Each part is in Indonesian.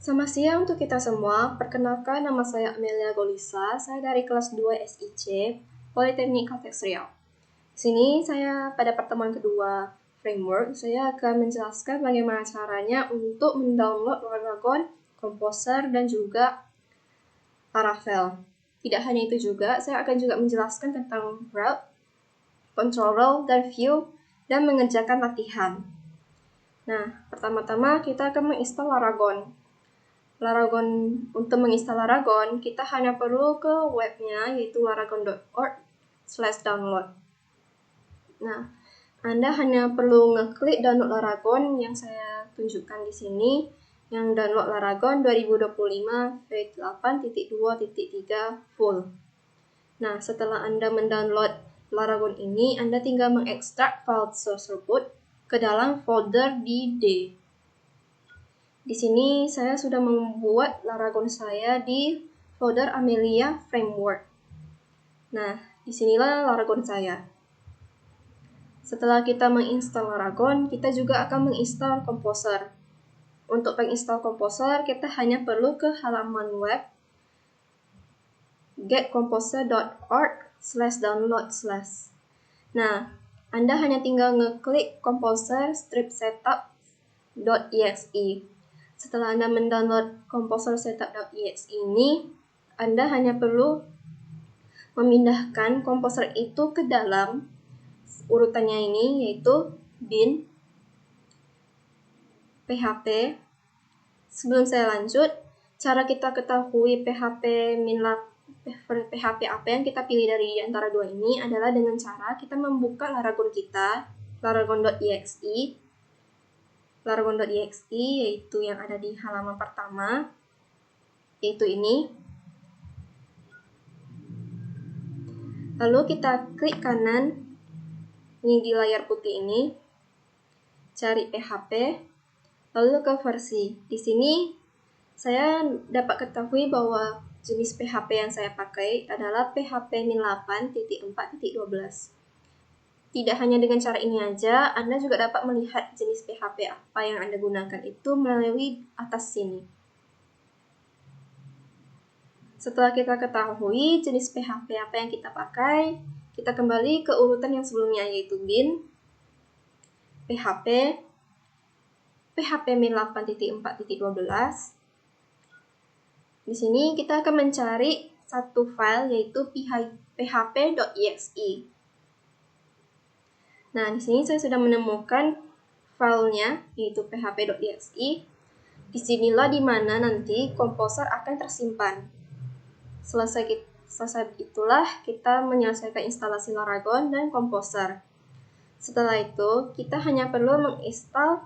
Selamat siang untuk kita semua. Perkenalkan, nama saya Amelia Golisa. Saya dari kelas 2 SIC, Politeknik Kalteks Riau. Di sini saya pada pertemuan kedua framework, saya akan menjelaskan bagaimana caranya untuk mendownload Laragon, Composer, dan juga Laravel. Tidak hanya itu juga, saya akan juga menjelaskan tentang route, control, dan view, dan mengerjakan latihan. Nah, pertama-tama kita akan menginstal Laragon. Untuk menginstal Laragon, kita hanya perlu ke webnya, yaitu laragon.org/download. Nah, Anda hanya perlu ngeklik download Laragon yang saya tunjukkan di sini, yang download Laragon 2025 V8.2.3 full. Nah, setelah Anda mendownload Laragon ini, Anda tinggal mengekstrak file tersebut ke dalam folder di D. Di sini saya sudah membuat Laragon saya di folder Amelia Framework. Nah, disinilah Laragon saya. Setelah kita menginstal Laragon, kita juga akan menginstal Composer. Untuk menginstal Composer, kita hanya perlu ke halaman web getcomposer.org/download/. Nah, Anda hanya tinggal ngeklik Composer strip setup.exe. Setelah Anda mendownload Composer setup.exe ini, Anda hanya perlu memindahkan Composer itu ke dalam urutannya ini, yaitu bin php. Sebelum saya lanjut, cara kita ketahui PHP apa yang kita pilih dari antara dua ini adalah dengan cara kita membuka Laragon kita, laragon.exe, yaitu yang ada di halaman pertama, yaitu ini. Lalu kita klik kanan ini di layar putih ini, cari PHP, lalu ke versi. Di sini saya dapat ketahui bahwa jenis PHP yang saya pakai adalah PHP min 8.4.12. Tidak hanya dengan cara ini aja, Anda juga dapat melihat jenis PHP apa yang Anda gunakan itu melalui atas sini. Setelah kita ketahui jenis PHP apa yang kita pakai, kita kembali ke urutan yang sebelumnya, yaitu bin PHP min 8.4.12. Di sini kita akan mencari satu file, yaitu php.exe. Nah, di sini saya sudah menemukan filenya, yaitu php.exe. Disinilah dimana nanti Composer akan tersimpan. Selesai itulah kita menyelesaikan instalasi Laragon dan Composer. Setelah itu, kita hanya perlu menginstal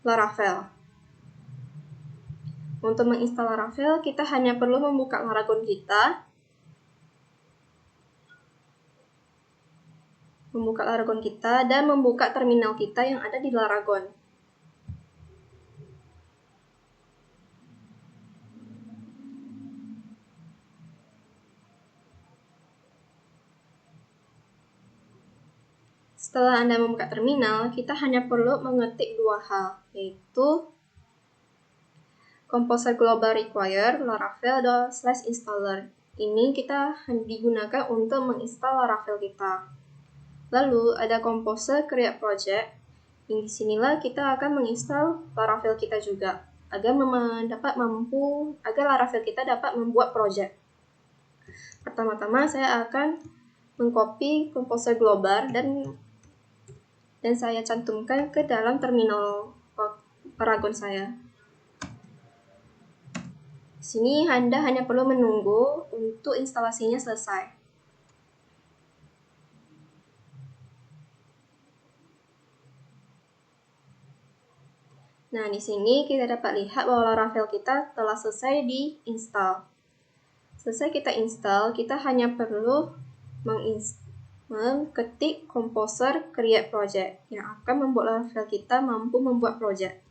Laravel. Untuk menginstal Laravel, kita hanya perlu membuka Laragon kita, dan membuka terminal kita yang ada di Laragon. Setelah Anda membuka terminal, kita hanya perlu mengetik dua hal, yaitu Composer Global Require Laravel./installer. Ini kita digunakan untuk menginstal Laravel kita. Lalu ada Composer Create Project. Di sinilah kita akan menginstal Laravel kita juga agar Laravel kita dapat membuat project. Pertama-tama saya akan mengcopy Composer Global dan saya cantumkan ke dalam terminal Laragon saya. Di sini Anda hanya perlu menunggu untuk instalasinya selesai. Nah, di sini kita dapat lihat bahwa Laravel kita telah selesai diinstal. Selesai kita install, kita hanya perlu mengetik Composer Create Project yang akan membuat Laravel kita mampu membuat project.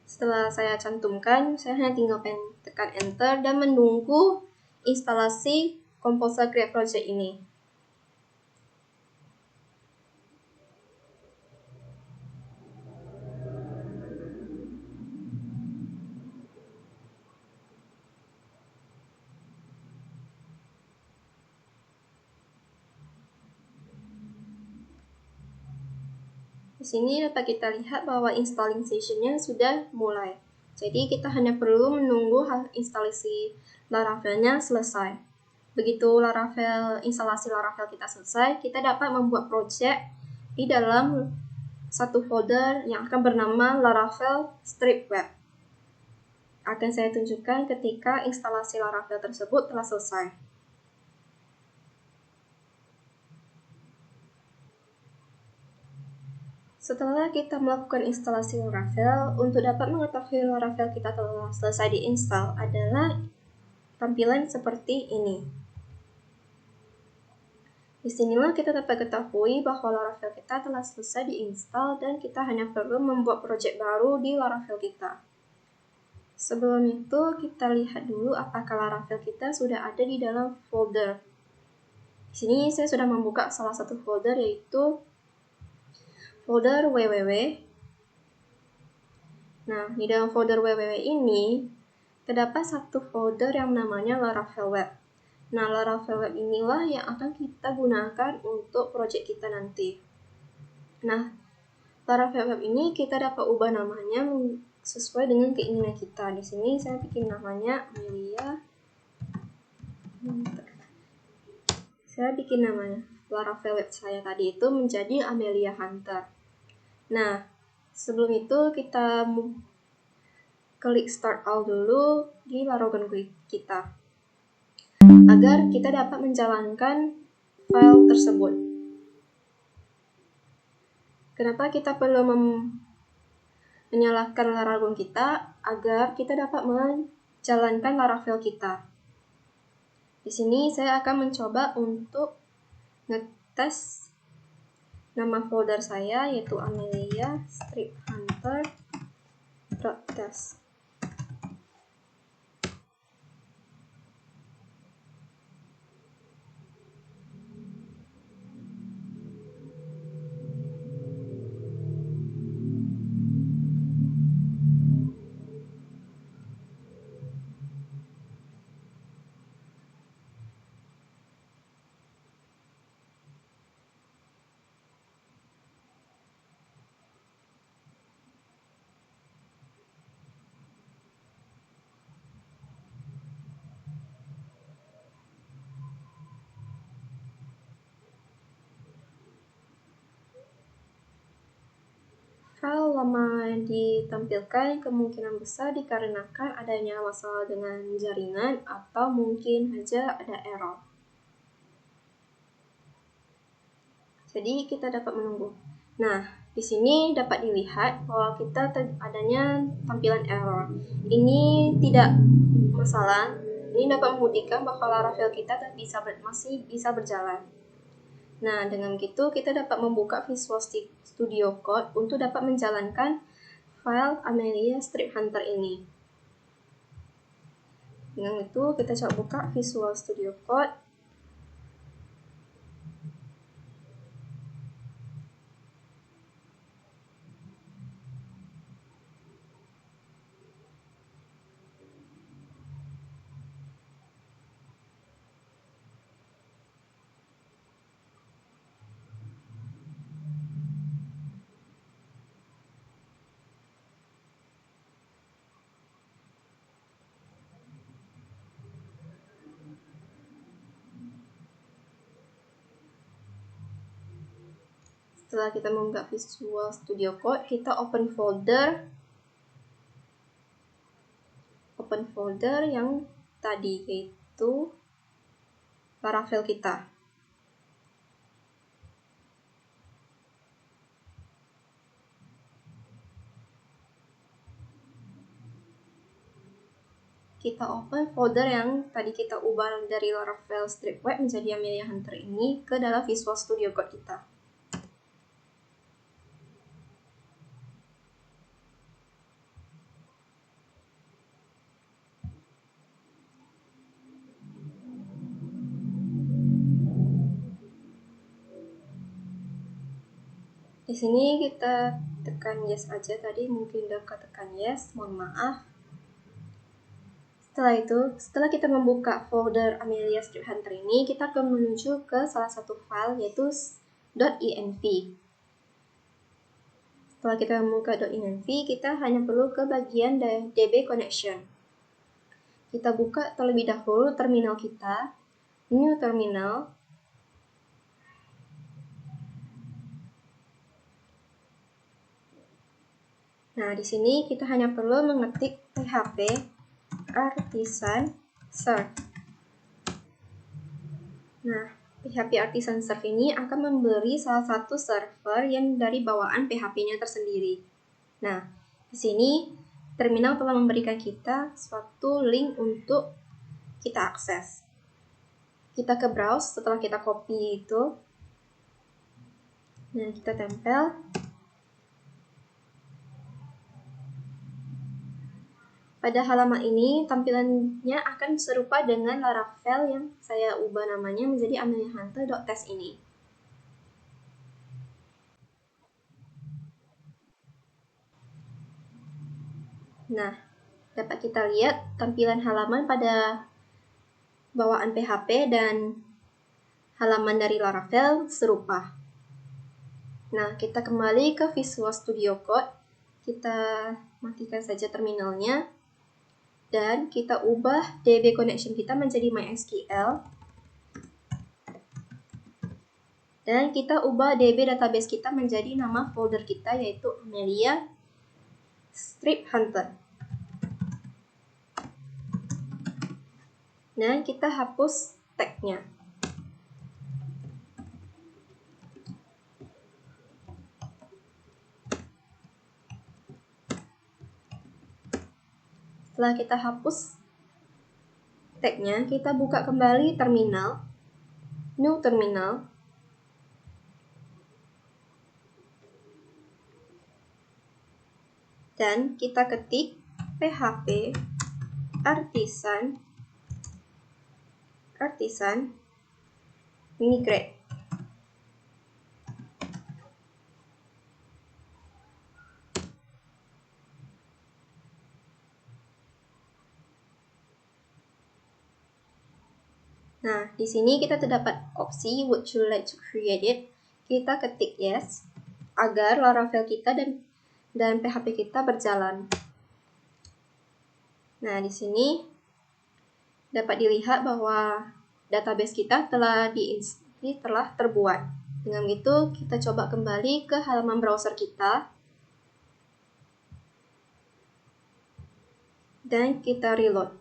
Setelah saya cantumkan, saya hanya tinggal tekan enter dan menunggu instalasi Composer Create Project ini. Di sini dapat kita lihat bahwa installing sessionnya sudah mulai. Jadi kita hanya perlu menunggu instalasi Laravel-nya selesai. Begitu instalasi Laravel kita selesai, kita dapat membuat project di dalam satu folder yang akan bernama Laravel Strip Web. Akan saya tunjukkan ketika instalasi Laravel tersebut telah selesai. Setelah kita melakukan instalasi Laravel, untuk dapat mengetahui Laravel kita telah selesai diinstal adalah tampilan seperti ini. Disinilah kita dapat ketahui bahwa Laravel kita telah selesai diinstal dan kita hanya perlu membuat project baru di Laravel kita. Sebelum itu, kita lihat dulu apakah Laravel kita sudah ada di dalam folder. Di sini saya sudah membuka salah satu folder, yaitu folder www. Nah, di dalam folder www ini terdapat satu folder yang namanya Laravel Web. Nah, Laravel Web inilah yang akan kita gunakan untuk project kita nanti. Nah, Laravel Web ini kita dapat ubah namanya sesuai dengan keinginan kita. Di sini saya bikin namanya Amelia. Saya bikin namanya Laravel Web saya tadi itu menjadi Amelia Hunter. Nah, sebelum itu kita klik start all dulu di Laravel kita agar kita dapat menjalankan file tersebut. Kenapa kita perlu menyalakan Laravel kita? Agar kita dapat menjalankan Laravel kita. Di sini saya akan mencoba untuk ngetes nama folder saya, yaitu Amelia Strip Hunter.test. File lama yang ditampilkan kemungkinan besar dikarenakan adanya masalah dengan jaringan atau mungkin saja ada error. Jadi kita dapat menunggu. Nah, di sini dapat dilihat bahwa kita adanya tampilan error. Ini tidak masalah. Ini dapat membuktikan bahwa Laravel kita masih bisa berjalan. Nah, dengan begitu kita dapat membuka Visual Studio Code untuk dapat menjalankan file Amelia Strip Hunter ini. Dengan itu kita coba buka Visual Studio Code. Setelah kita membuka Visual Studio Code, kita open folder yang tadi, yaitu Laravel kita. Kita open folder yang tadi kita ubah dari Laravel Strip Web menjadi Amelia Hunter ini ke dalam Visual Studio Code kita. Di sini kita tekan yes aja, tadi mungkin udah tekan yes, mohon maaf. Setelah itu, setelah kita membuka folder Amelia Strip Hunter ini, kita akan menuju ke salah satu file yaitu .env. Setelah kita membuka .env, kita hanya perlu ke bagian DB connection. Kita buka terlebih dahulu terminal kita, new terminal. Nah, di sini kita hanya perlu mengetik php artisan serve. Nah, PHP Artisan Serve ini akan memberi salah satu server yang dari bawaan PHP-nya tersendiri. Nah, di sini terminal telah memberikan kita suatu link untuk kita akses. Kita ke browse setelah kita copy itu. Nah, kita tempel. Pada halaman ini, tampilannya akan serupa dengan Laravel yang saya ubah namanya menjadi ameliahunter.test ini. Nah, dapat kita lihat tampilan halaman pada bawaan PHP dan halaman dari Laravel serupa. Nah, kita kembali ke Visual Studio Code. Kita matikan saja terminalnya. Dan kita ubah DB connection kita menjadi MySQL. Dan kita ubah DB database kita menjadi nama folder kita yaitu Amelia Strip Hunter. Dan kita hapus tag-nya. Setelah kita hapus tag-nya, kita buka kembali terminal, new terminal. Dan kita ketik php artisan migrate. Nah, di sini kita terdapat opsi would you like to create it. Kita ketik yes agar Laravel kita dan PHP kita berjalan. Nah, di sini dapat dilihat bahwa database kita telah terbuat. Dengan itu, kita coba kembali ke halaman browser kita. Dan kita reload.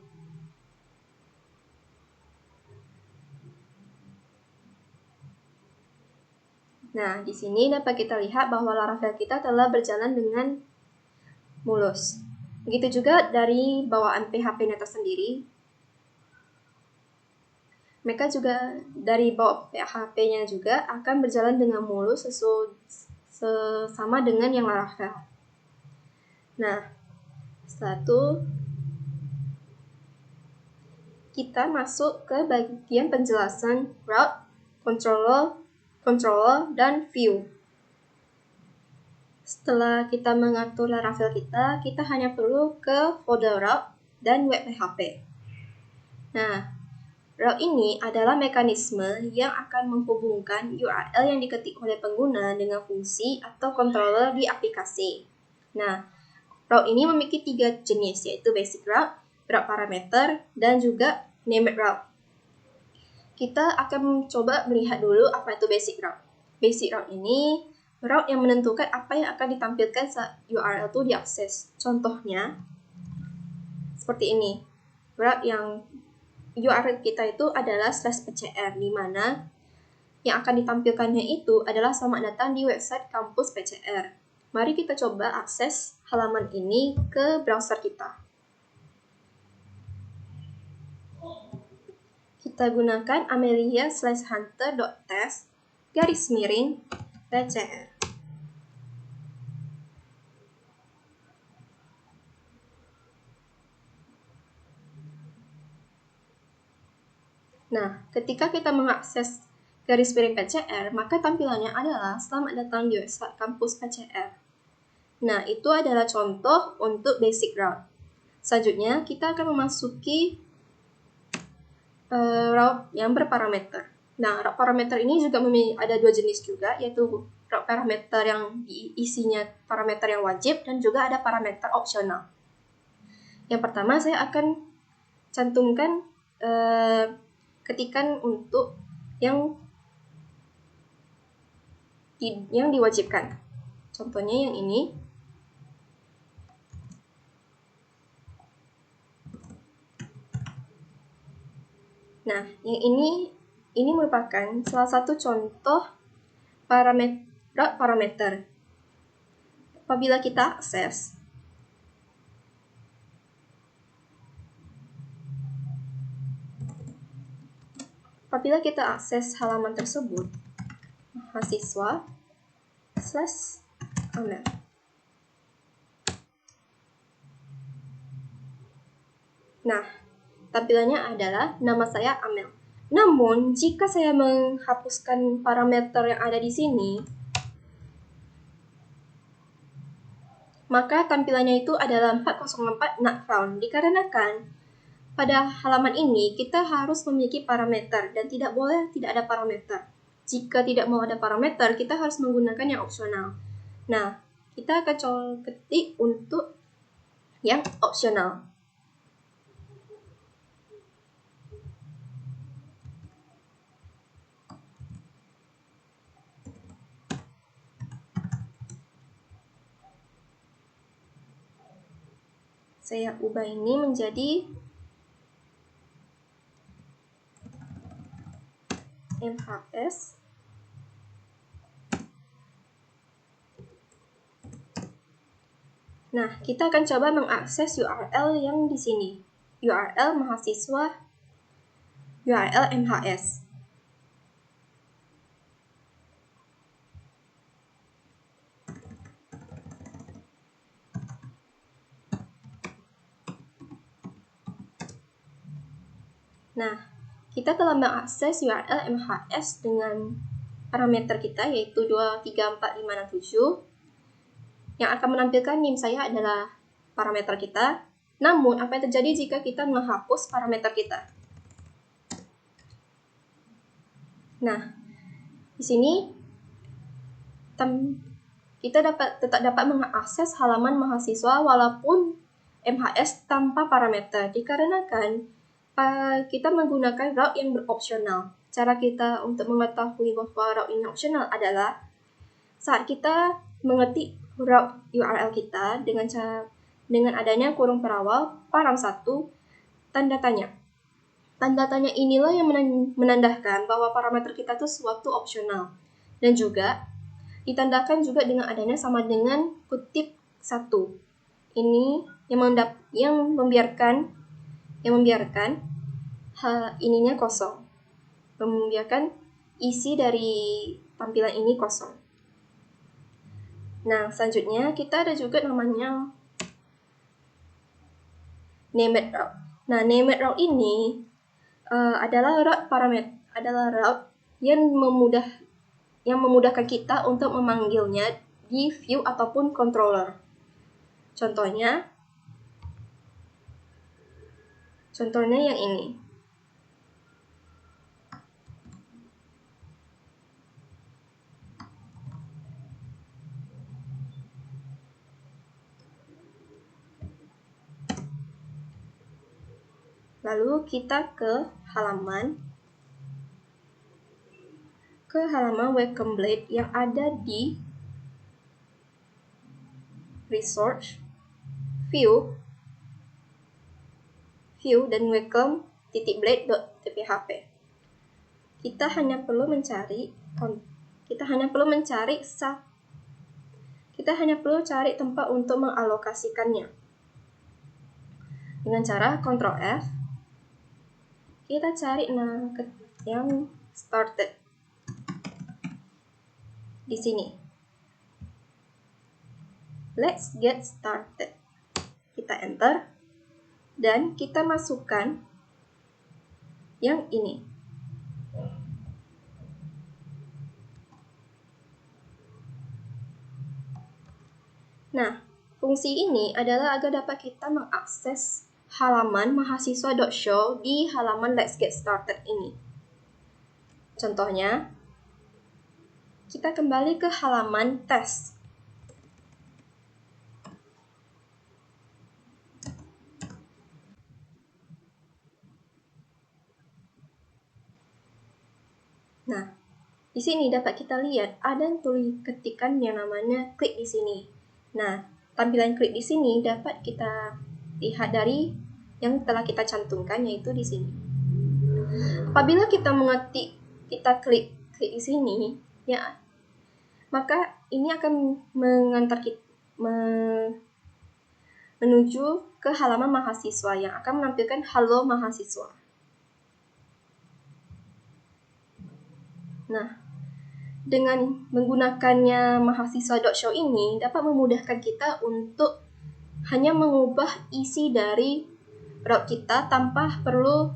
Nah, di sini dapat kita lihat bahwa Laravel kita telah berjalan dengan mulus. Begitu juga dari bawaan PHP-nya tersendiri. Mereka juga dari bawaan PHP-nya juga akan berjalan dengan mulus sama dengan yang Laravel. Nah, setelah itu kita masuk ke bagian penjelasan route, controller, dan view. Setelah kita mengatur Laravel kita hanya perlu ke folder route dan web PHP. Nah, route ini adalah mekanisme yang akan menghubungkan URL yang diketik oleh pengguna dengan fungsi atau controller di aplikasi. Nah, route ini memiliki 3 jenis, yaitu basic route, route parameter, dan juga named route. Kita akan coba melihat dulu apa itu basic route. Basic route ini route yang menentukan apa yang akan ditampilkan saat URL itu diakses. Contohnya seperti ini. Route yang URL kita itu adalah /pcr, di mana yang akan ditampilkannya itu adalah selamat datang di website kampus PCR. Mari kita coba akses halaman ini ke browser kita. Kita gunakan amelia/hunter.test_PCR. Nah, ketika kita mengakses garis miring PCR, maka tampilannya adalah selamat datang di website kampus PCR. Nah, itu adalah contoh untuk basic route. Selanjutnya, kita akan memasuki route yang berparameter. Nah, route parameter ini juga ada dua jenis juga, yaitu route parameter yang isinya parameter yang wajib dan juga ada parameter opsional. Yang pertama, saya akan cantumkan ketikan untuk yang diwajibkan. Contohnya yang ini. Nah, yang ini merupakan salah satu contoh parameter. Apabila kita akses halaman tersebut, mahasiswa/amel. Nah, tampilannya adalah nama saya Amel. Namun, jika saya menghapuskan parameter yang ada di sini, maka tampilannya itu adalah 404 not found. Dikarenakan pada halaman ini kita harus memiliki parameter dan tidak boleh tidak ada parameter. Jika tidak mau ada parameter, kita harus menggunakan yang opsional. Nah, kita akan ketik untuk yang opsional. Saya ubah ini menjadi MHS. Nah, kita akan coba mengakses URL yang di sini. URL mahasiswa, URL MHS. Nah, kita telah mengakses URL MHS dengan parameter kita yaitu 23456. Yang akan menampilkan NIM saya adalah parameter kita. Namun, apa yang terjadi jika kita menghapus parameter kita? Nah, di sini kita tetap dapat mengakses halaman mahasiswa walaupun MHS tanpa parameter, dikarenakan kita menggunakan route yang beropsional. Cara kita untuk mengetahui bahwa route ini opsional adalah saat kita mengetik route URL kita dengan adanya kurung perawal param 1 tanda tanya. Tanda tanya inilah yang menandakan bahwa parameter kita itu suatu opsional. Dan juga ditandakan juga dengan adanya sama dengan kutip 1. Ini yang membiarkan ininya kosong. Membiarkan isi dari tampilan ini kosong. Nah, selanjutnya kita ada juga namanya named route. Nah, named route ini adalah route yang memudahkan kita untuk memanggilnya di view ataupun controller. Contohnya yang ini. Lalu kita ke halaman welcome blade yang ada di resource, view dan welcome.blade.tphp. Kita hanya perlu cari tempat untuk mengalokasikannya. Dengan cara Ctrl F, kita cari yang started di sini. Let's get started. Kita enter dan kita masukkan yang ini. Nah, fungsi ini adalah agar dapat kita mengakses halaman mahasiswa.show di halaman Let's Get Started ini. Contohnya, kita kembali ke halaman tes. Nah, di sini dapat kita lihat ada tulis ketikan yang namanya klik di sini. Nah, tampilan klik di sini dapat kita lihat dari yang telah kita cantumkan, yaitu di sini. Apabila kita mengetik, kita klik di sini, ya, maka ini akan mengantar kita menuju ke halaman mahasiswa yang akan menampilkan halo mahasiswa. Nah, dengan menggunakannya mahasiswa.show ini dapat memudahkan kita untuk hanya mengubah isi dari route kita tanpa perlu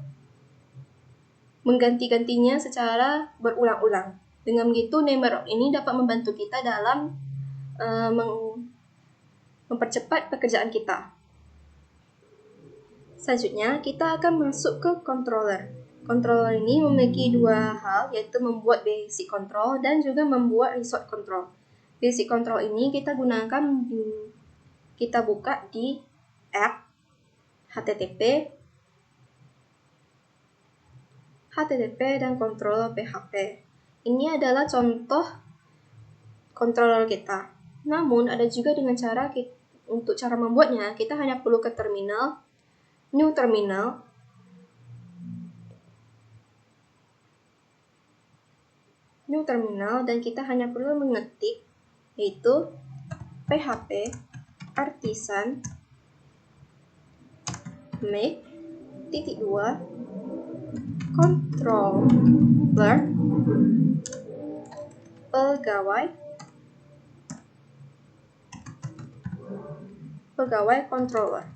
mengganti-gantinya secara berulang-ulang. Dengan begitu, name route ini dapat membantu kita dalam mempercepat pekerjaan kita. Selanjutnya, kita akan masuk ke controller. Controller ini memiliki dua hal, yaitu membuat basic control dan juga membuat resort control. Basic control ini kita gunakan kita buka di app http dan controller PHP. Ini adalah contoh controller kita. Namun ada juga dengan cara untuk cara membuatnya, kita hanya perlu ke terminal, new terminal, dan kita hanya perlu mengetik, yaitu php artisan make controller pegawai controller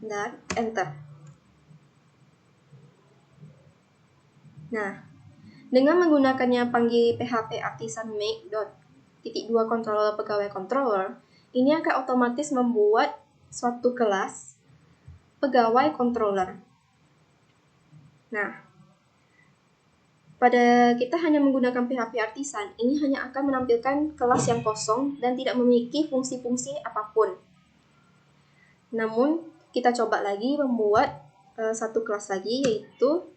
dan enter. Nah, dengan menggunakannya panggil php artisan make controller pegawai controller, ini akan otomatis membuat suatu kelas pegawai controller. Nah, pada kita hanya menggunakan PHP artisan, ini hanya akan menampilkan kelas yang kosong dan tidak memiliki fungsi-fungsi apapun. Namun, kita coba lagi membuat satu kelas lagi, yaitu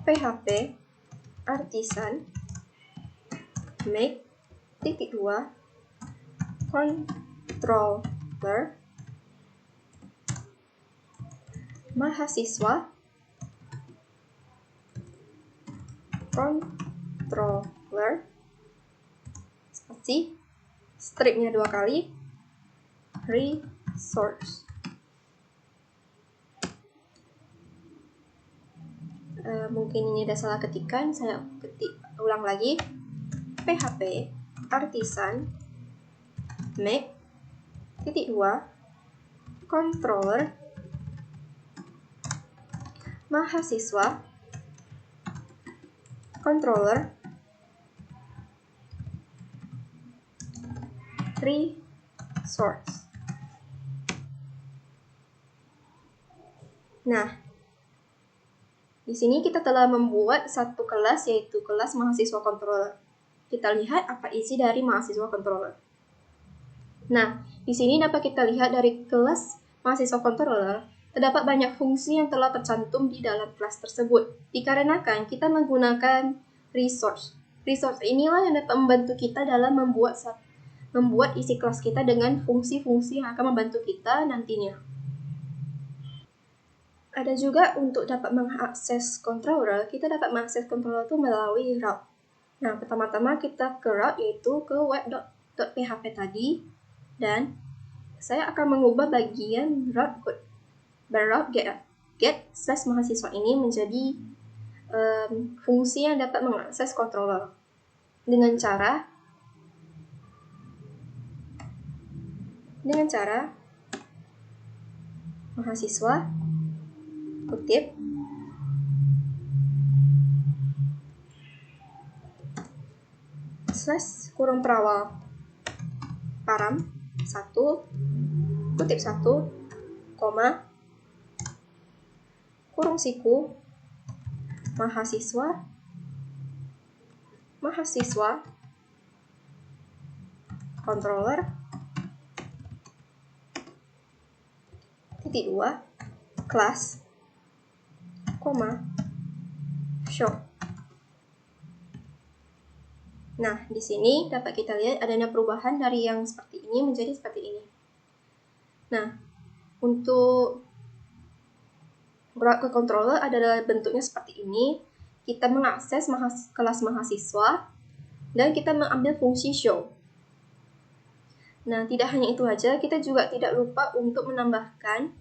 PHP artisan make controller mahasiswa controller spasi stripnya 2 kali resource. Mungkin ini ada salah ketikan, saya ketik ulang lagi. PHP artisan make controller mahasiswa controller resource. Nah, di sini kita telah membuat satu kelas, yaitu kelas mahasiswa controller. Kita lihat apa isi dari mahasiswa controller. Nah, di sini dapat kita lihat dari kelas mahasiswa controller, terdapat banyak fungsi yang telah tercantum di dalam kelas tersebut. Dikarenakan kita menggunakan resource. Resource inilah yang dapat membantu kita dalam membuat isi kelas kita dengan fungsi-fungsi yang akan membantu kita nantinya. Ada juga untuk dapat mengakses controller, kita dapat mengakses controller itu melalui route. Nah, pertama-tama kita ke route, yaitu ke web.php tadi, dan saya akan mengubah bagian route get/mahasiswa ini menjadi fungsi yang dapat mengakses controller dengan cara mahasiswa kutip slash kurung perawal param 1 kutip 1 koma kurung siku mahasiswa controller titik 2 kelas koma show. Nah, di sini dapat kita lihat adanya perubahan dari yang seperti ini menjadi seperti ini. Nah, untuk gerak ke controller adalah bentuknya seperti ini. Kita mengakses kelas mahasiswa dan kita mengambil fungsi show. Nah, tidak hanya itu aja, kita juga tidak lupa untuk menambahkan,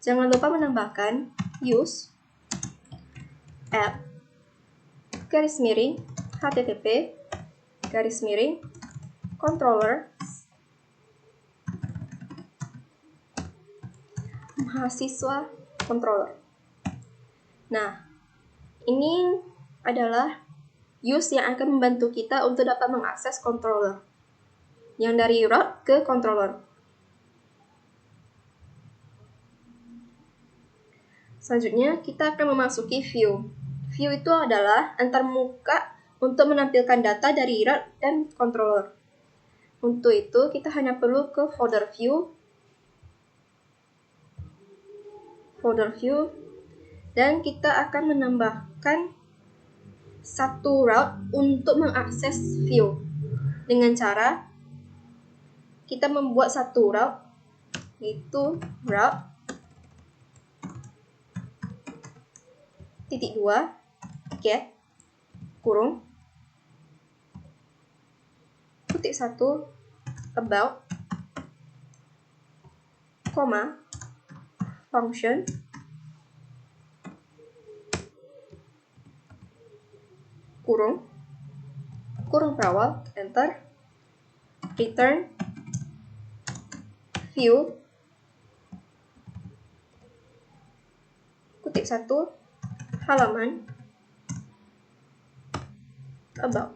jangan lupa menambahkan use app garis miring http garis miring controller mahasiswa controller. Nah, ini adalah use yang akan membantu kita untuk dapat mengakses controller yang dari root ke controller. Selanjutnya, kita akan memasuki view. View itu adalah antar muka untuk menampilkan data dari root dan controller. Untuk itu, kita hanya perlu ke folder view, dan kita akan menambahkan satu route untuk mengakses view. Dengan cara kita membuat satu route, yaitu route titik 2 get kurung kutip 1 about koma function kurung perawal enter return view kutip 1 halaman about.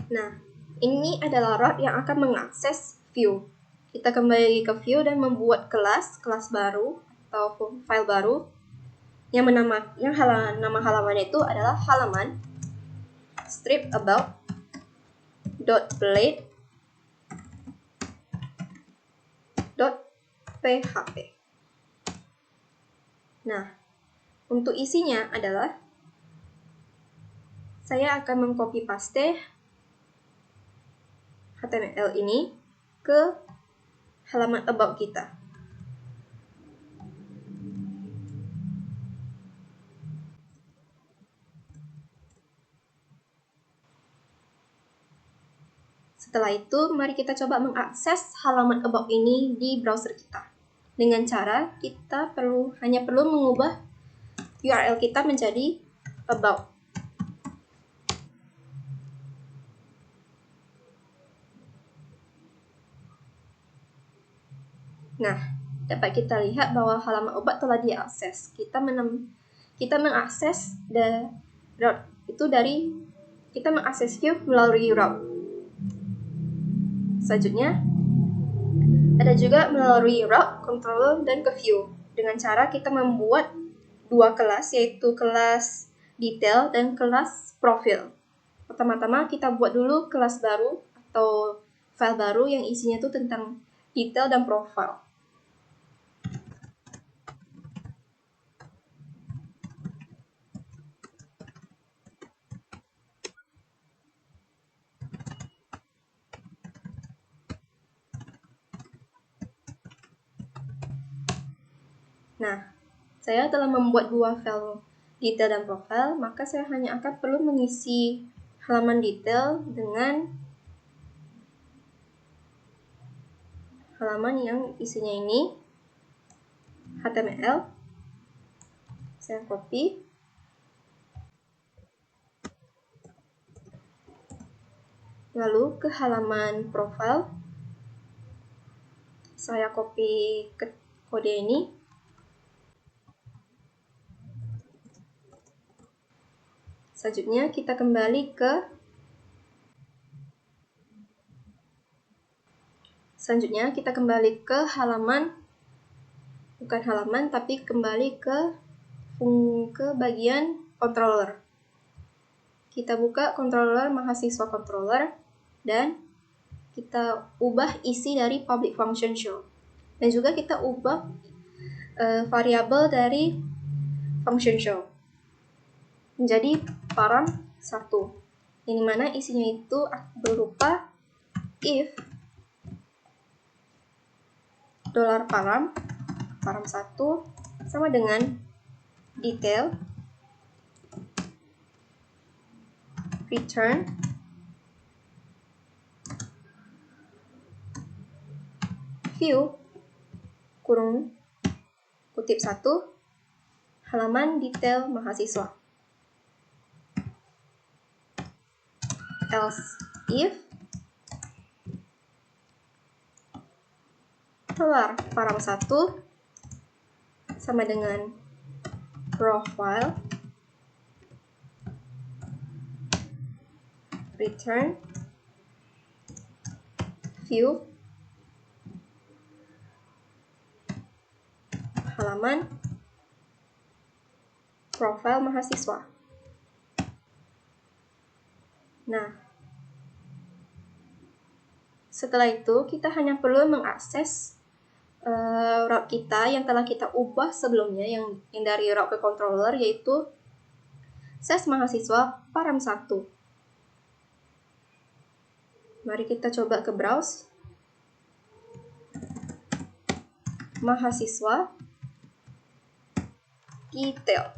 Nah, ini adalah route yang akan mengakses view. Kita kembali ke view dan membuat kelas baru atau file baru yang nama halamannya itu adalah halaman strip about .blade .php. Nah, untuk isinya adalah saya akan mengcopy paste HTML ini ke halaman about kita. Setelah itu, mari kita coba mengakses halaman about ini di browser kita. Dengan cara kita hanya perlu mengubah URL kita menjadi about. Nah, dapat kita lihat bahwa halaman about telah diakses. Kita mengakses route itu kita mengakses view melalui route. Selanjutnya, ada juga melalui route, controller, dan ke view. Dengan cara kita membuat dua kelas, yaitu kelas detail dan kelas profil. Pertama-tama kita buat dulu kelas baru atau file baru yang isinya itu tentang detail dan profil. Nah, saya telah membuat dua file detail dan profil, maka saya hanya akan perlu mengisi halaman detail dengan halaman yang isinya ini HTML. Saya copy. Lalu ke halaman profil, saya copy ke kode ini. Selanjutnya kita kembali ke bukan halaman tapi kembali ke bagian controller. Kita buka controller mahasiswa controller dan kita ubah isi dari public function show. Dan juga kita ubah variabel dari function show menjadi param1, yang dimana isinya itu berupa if $param1 sama dengan detail return view kurung kutip 1 halaman detail mahasiswa. Else if $param1 sama dengan profile return view halaman profile mahasiswa. Nah, setelah itu kita hanya perlu mengakses route kita yang telah kita ubah sebelumnya, yang dari route ke controller, yaitu ses mahasiswa param1. Mari kita coba ke browse mahasiswa detail.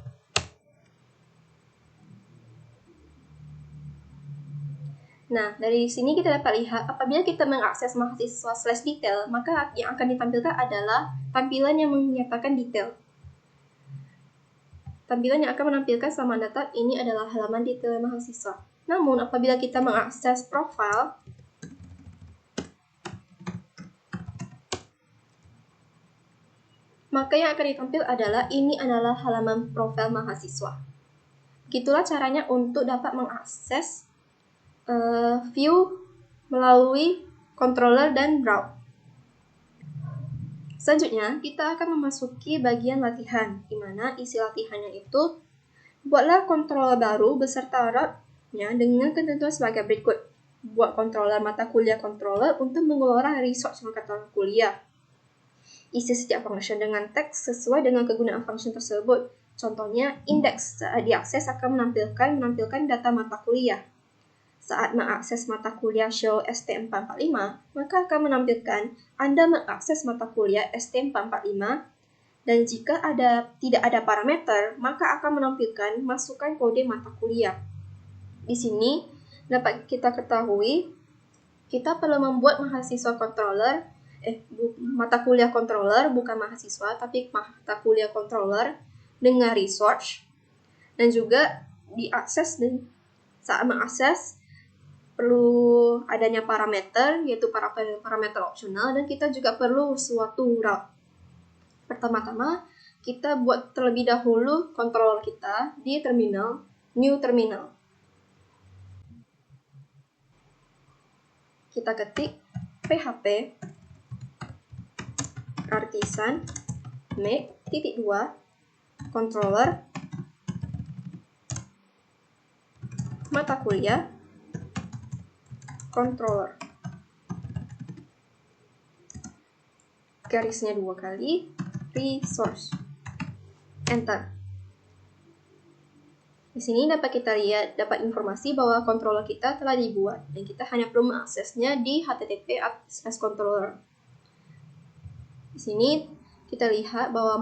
Nah, dari sini kita dapat lihat apabila kita mengakses mahasiswa /detail, maka yang akan ditampilkan adalah tampilan yang menyatakan detail. Tampilan yang akan menampilkan selama data ini adalah halaman detail mahasiswa. Namun, apabila kita mengakses profile, maka yang akan ditampil adalah ini adalah halaman profil mahasiswa. Begitulah caranya untuk dapat mengakses view melalui controller dan browse. Selanjutnya, kita akan memasuki bagian latihan, di mana isi latihannya itu buatlah controller baru beserta route-nya dengan ketentuan sebagai berikut. Buat controller mata kuliah controller untuk mengelola resource mata kuliah. Isi setiap function dengan teks sesuai dengan kegunaan function tersebut. Contohnya, indeks saat diakses akan menampilkan data mata kuliah. Saat mengakses mata kuliah show ST445, maka akan menampilkan Anda mengakses mata kuliah ST445, dan jika tidak ada parameter, maka akan menampilkan masukkan kode mata kuliah. Di sini dapat kita ketahui, kita perlu membuat mahasiswa controller, mata kuliah controller, bukan mahasiswa, tapi mata kuliah controller dengan resource, dan juga diakses, dan saat mengakses perlu adanya parameter, yaitu parameter opsional, dan kita juga perlu suatu route. Pertama-tama, kita buat terlebih dahulu controller kita di terminal, new terminal. Kita ketik php artisan make _2 controller mata kuliah controller. Garisnya 2 kali, resource. Enter. Di sini dapat kita lihat, dapat informasi bahwa controller kita telah dibuat, dan kita hanya perlu mengaksesnya di http://controller. Di sini kita lihat bahwa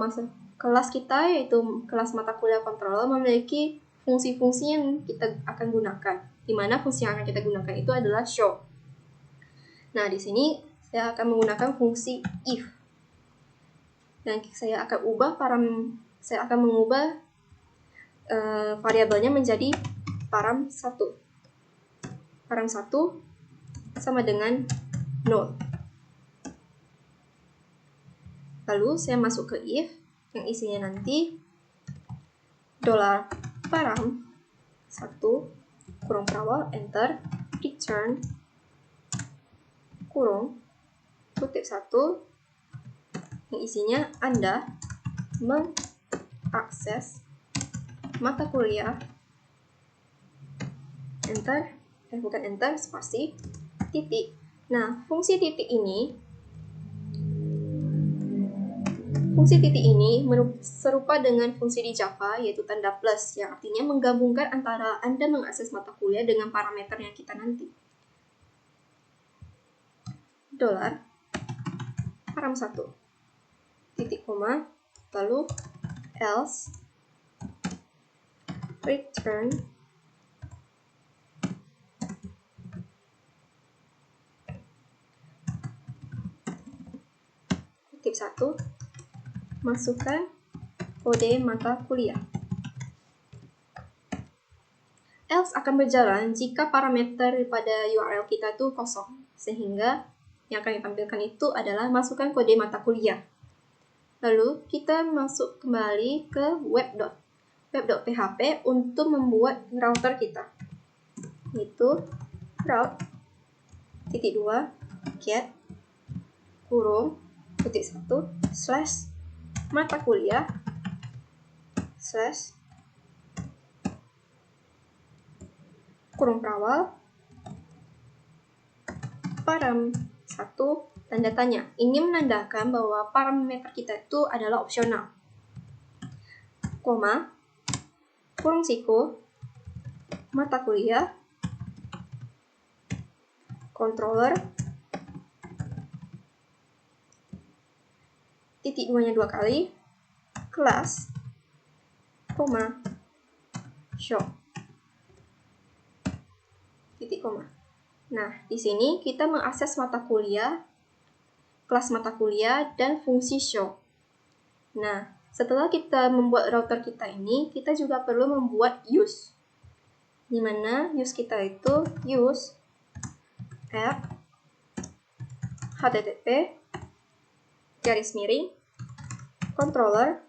kelas kita, yaitu kelas mata kuliah controller, memiliki fungsi-fungsi yang kita akan gunakan, di mana fungsi yang akan kita gunakan itu adalah show. Nah, di sini saya akan menggunakan fungsi if, dan saya akan mengubah variabelnya menjadi param1. Param1 sama dengan 0. Lalu saya masuk ke if yang isinya nanti $param kurung terawal, enter, return, kurung, kutip 1, yang isinya Anda mengakses mata kuliah, enter, bukan enter, spasi, titik. Nah, fungsi titik ini serupa dengan fungsi di Java, yaitu tanda plus, yang artinya menggabungkan antara Anda mengakses mata kuliah dengan parameternya kita nanti. Dolar, param 1, titik koma, lalu else, return, kutip 1, masukkan kode mata kuliah. Else akan berjalan jika parameter pada URL kita itu kosong, sehingga yang akan ditampilkan itu adalah masukkan kode mata kuliah. Lalu kita masuk kembali ke web.php untuk membuat router kita, yaitu route .2 get kurung kutip 1 slash mata kuliah slash kurung terawal param 1 tanda tanya. Ini menandakan bahwa parameter kita itu adalah opsional. Koma, kurung siku, mata kuliah, controller, titik 2-nya 2 kali, kelas, koma, show, titik koma. Nah, di sini kita mengakses mata kuliah, kelas mata kuliah, dan fungsi show. Nah, setelah kita membuat router kita ini, kita juga perlu membuat use. Di mana use kita itu use app http controllers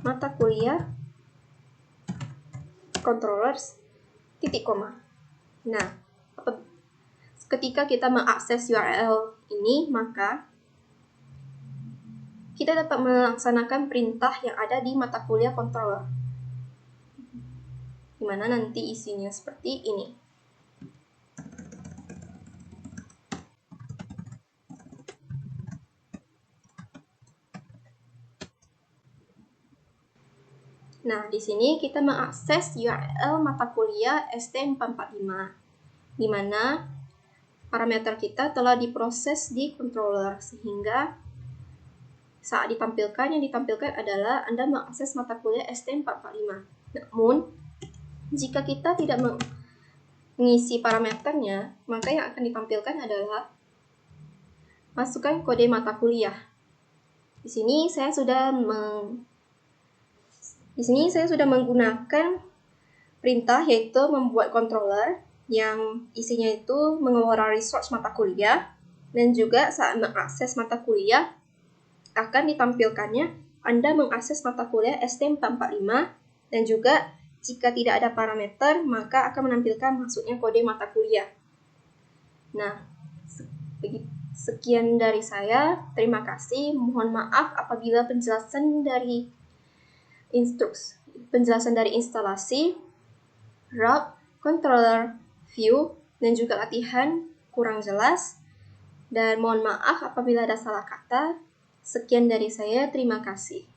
mata kuliah controllers titik koma. Nah, ketika kita mengakses URL ini, maka kita dapat melaksanakan perintah yang ada di mata kuliah controller, di mana nanti isinya seperti ini. Nah, di sini kita mengakses URL mata kuliah ST445, di mana parameter kita telah diproses di controller, sehingga saat ditampilkan, yang ditampilkan adalah Anda mengakses mata kuliah ST445. Namun, jika kita tidak mengisi parameternya, maka yang akan ditampilkan adalah masukkan kode mata kuliah. Di sini saya sudah menggunakan perintah, yaitu membuat controller yang isinya itu mengeluarkan resource mata kuliah, dan juga saat mengakses mata kuliah akan ditampilkannya Anda mengakses mata kuliah ST445, dan juga jika tidak ada parameter maka akan menampilkan masuknya kode mata kuliah. Nah, sekian dari saya. Terima kasih. Mohon maaf apabila penjelasan dari instalasi, route, controller, view, dan juga latihan kurang jelas. Dan mohon maaf apabila ada salah kata. Sekian dari saya, terima kasih.